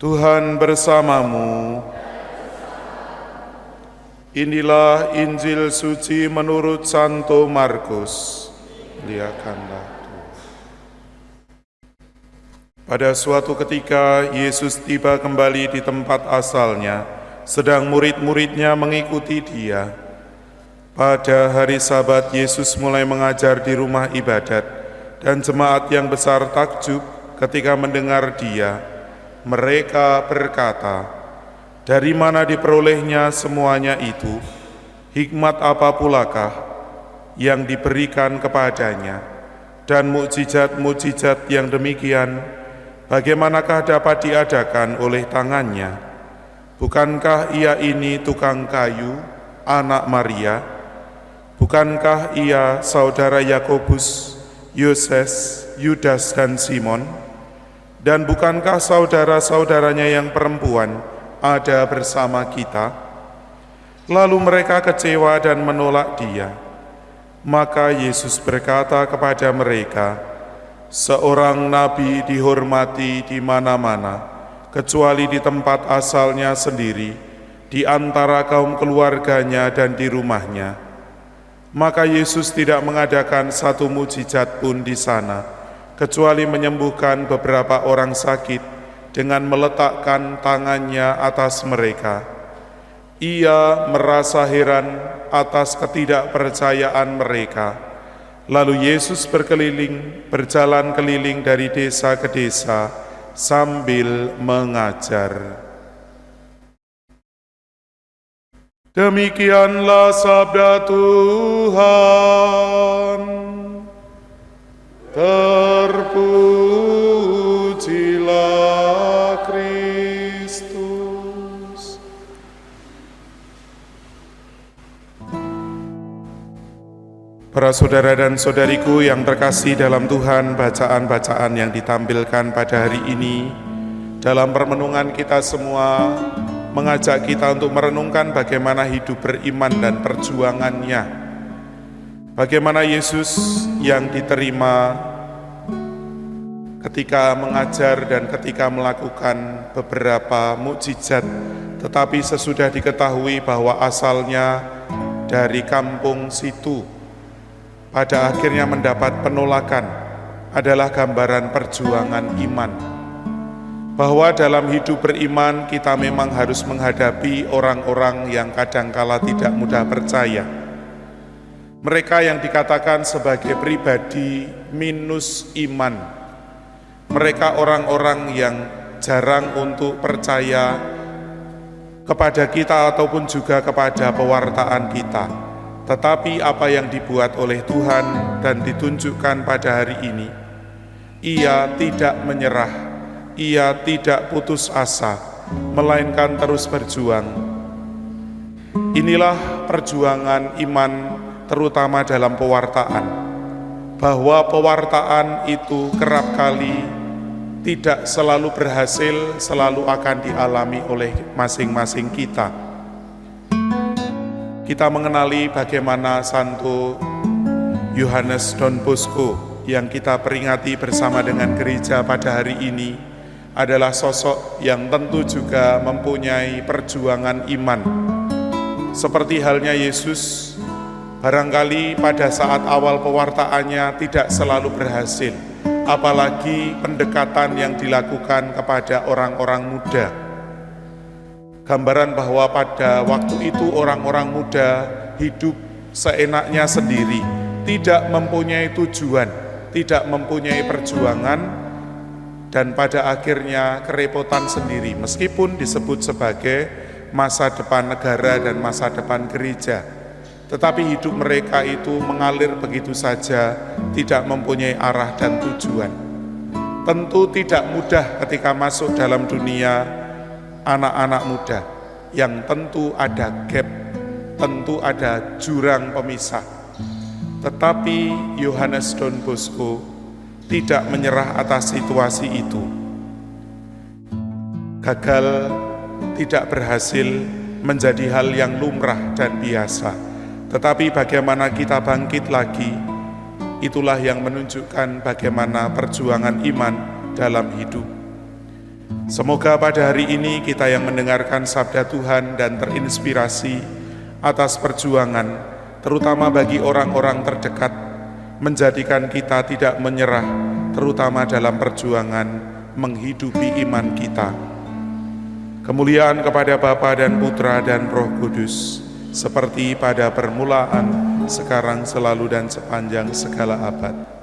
Tuhan bersamamu. Inilah Injil suci menurut Santo Markus. Muliakanlah Tuhan. Pada suatu ketika Yesus tiba kembali di tempat asalnya, sedang murid-muridnya mengikuti Dia. Pada hari Sabat Yesus mulai mengajar di rumah ibadat, dan jemaat yang besar takjub ketika mendengar Dia. Mereka berkata, "Dari mana diperolehnya semuanya itu? Hikmat apa pulakah yang diberikan kepadanya? Dan mukjizat-mukjizat yang demikian, bagaimanakah dapat diadakan oleh tangannya? Bukankah ia ini tukang kayu, anak Maria? Bukankah ia saudara Yakobus, Yoses, Yudas, dan Simon? Dan bukankah saudara-saudaranya yang perempuan ada bersama kita?" Lalu mereka kecewa dan menolak Dia. Maka Yesus berkata kepada mereka, "Seorang nabi dihormati di mana-mana, kecuali di tempat asalnya sendiri, di antara kaum keluarganya dan di rumahnya." Maka Yesus tidak mengadakan satu mukjizat pun di sana, kecuali menyembuhkan beberapa orang sakit dengan meletakkan tangannya atas mereka. Ia merasa heran atas ketidakpercayaan mereka. Lalu Yesus berjalan keliling dari desa ke desa sambil mengajar. Demikianlah sabda Tuhan. Terpujilah Kristus. Para saudara dan saudariku yang terkasih dalam Tuhan, bacaan-bacaan yang ditampilkan pada hari ini dalam permenungan kita semua mengajak kita untuk merenungkan bagaimana hidup beriman dan perjuangannya. Bagaimana Yesus yang diterima ketika mengajar dan ketika melakukan beberapa mukjizat, tetapi sesudah diketahui bahwa asalnya dari kampung situ, pada akhirnya mendapat penolakan, adalah gambaran perjuangan iman. Bahwa dalam hidup beriman kita memang harus menghadapi orang-orang yang kadangkala tidak mudah percaya. Mereka yang dikatakan sebagai pribadi minus iman. Mereka orang-orang yang jarang untuk percaya kepada kita ataupun juga kepada pewartaan kita. Tetapi apa yang dibuat oleh Tuhan dan ditunjukkan pada hari ini, Ia tidak menyerah, Ia tidak putus asa, melainkan terus berjuang. Inilah perjuangan iman, terutama dalam pewartaan, bahwa pewartaan itu kerap kali tidak selalu berhasil, selalu akan dialami oleh masing-masing kita. Kita mengenali bagaimana Santo Yohanes Don Bosco yang kita peringati bersama dengan gereja pada hari ini adalah sosok yang tentu juga mempunyai perjuangan iman. Seperti halnya Yesus, barangkali pada saat awal pewartaannya tidak selalu berhasil, apalagi pendekatan yang dilakukan kepada orang-orang muda. Gambaran bahwa pada waktu itu orang-orang muda hidup seenaknya sendiri, tidak mempunyai tujuan, tidak mempunyai perjuangan, dan pada akhirnya kerepotan sendiri, meskipun disebut sebagai masa depan negara dan masa depan gereja. Tetapi hidup mereka itu mengalir begitu saja, tidak mempunyai arah dan tujuan. Tentu tidak mudah ketika masuk dalam dunia anak-anak muda, yang tentu ada gap, tentu ada jurang pemisah. Tetapi Yohanes Don Bosco tidak menyerah atas situasi itu. Gagal, tidak berhasil menjadi hal yang lumrah dan biasa. Tetapi bagaimana kita bangkit lagi, itulah yang menunjukkan bagaimana perjuangan iman dalam hidup. Semoga pada hari ini kita yang mendengarkan sabda Tuhan dan terinspirasi atas perjuangan, terutama bagi orang-orang terdekat, menjadikan kita tidak menyerah, terutama dalam perjuangan menghidupi iman kita. Kemuliaan kepada Bapa dan Putra dan Roh Kudus, seperti pada permulaan, sekarang, selalu, dan sepanjang segala abad.